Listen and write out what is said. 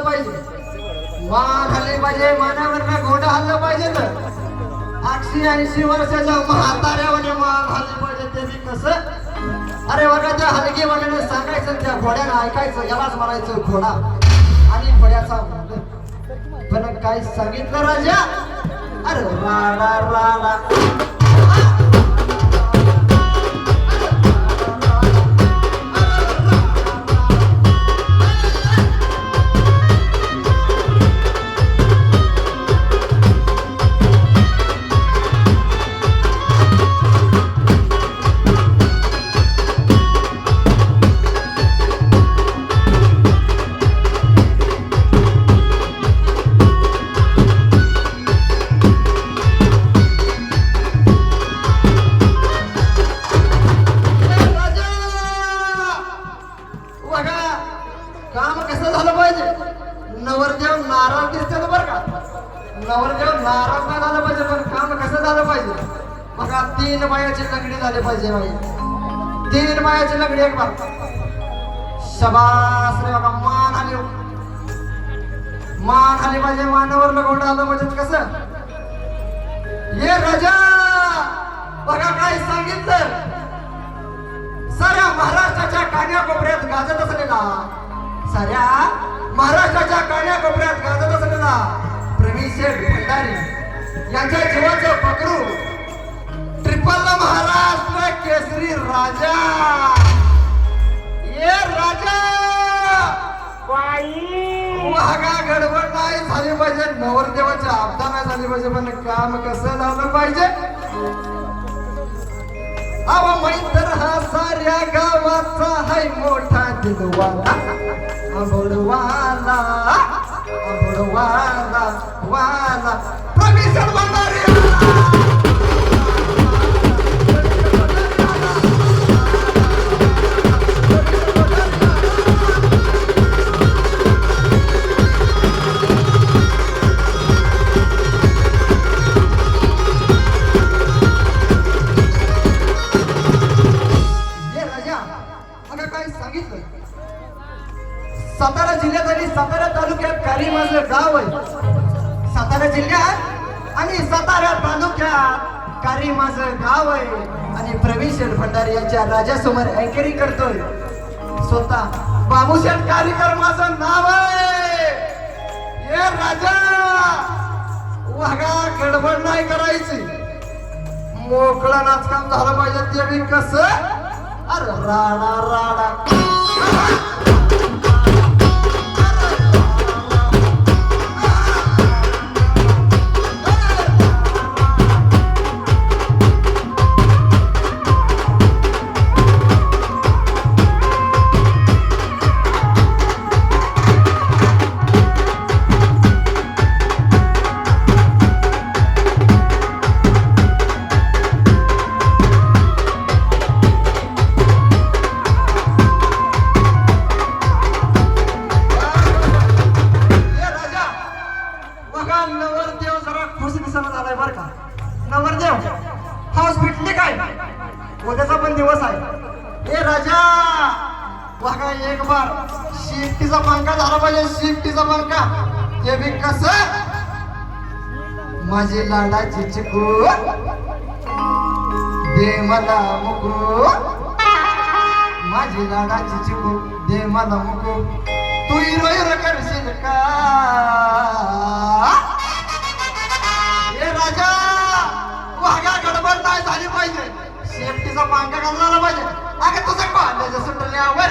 झालं पाहिजे, मान हल्ली पाहिजे, मानावर घोडा हल्लं पाहिजे. तर 180 वर्षाच्या म्हाताऱ्यावर मान हल्ली पाहिजे. ते बी कसं? अरे बघा त्या हलगी वाल्याने सांगायचं, त्या घोड्यानं ऐकायचं, यालाच म्हणायचं घोडा आणि घोड्याचा पण काय सांगितलं राजा? अरे राडा राडा तीन बायाची लंगडी झाली पाहिजे बाई. 3 बायाची लंगडी एक बार. शबास रे बाबा. मान आली पाहिजे. मानावर लगवडं आलं म्हणजे कसं? ये राजा बघा काय सांगितलं. साऱ्या महाराष्ट्राच्या कान्याकोपऱ्यात गाजत असलेला, साऱ्या महाराष्ट्राच्या कान्याकोपऱ्यात गाजत असलेला प्रवीण शेठ भंडारी यांच्या जीवाचं पकरू ट्रिपल महाराष्ट्र केसरी राजा. ये राजा वागा गडबड नाही झाली पाहिजे, नवरदेवाची आपदा नाही झाली पाहिजे, पण काम कसं झालं पाहिजे? अहो मैत्र हा साऱ्या गावाचा हाय मोठा दिलवाला, अबोडवाला अबोडवाला वाला प्रवीण शेठ भंडारी. सातारा जिल्ह्यात आणि सातारा तालुक्यात कारी माझं गाव आहे. सातारा जिल्ह्यात आणि सातारा तालुक्यात कारी माझं गाव आहे. आणि प्रवीण शेठ भंडारी यांच्या राजासमोर अँकरिंग करतोय स्वतः बाबूशेठ कारीकर माझं नाव आहे. ये राजा वागा गडबड नाही करायची, मोकळं नाचकाम झालं पाहिजे. ते बी कसं? अरे राडा राडा उद्याचा पण दिवस आहे. ए राजा बघा एक बार शिफ्टीचा पंखा झाला पाहिजे, शिफ्टीचा पंखा. ते बी कसं? माझी लाडाची चिकू दे मला मुकू, माझी लाडाची चिकू दे मला मुकू, तू हिरो हिरो करशील का? ए राजा वागा गडबड नाही झाली पाहिजे, सेफ्टीचा पंखा घालला पाहिजे. अगं तुझं कॉलेज सुटल्यावर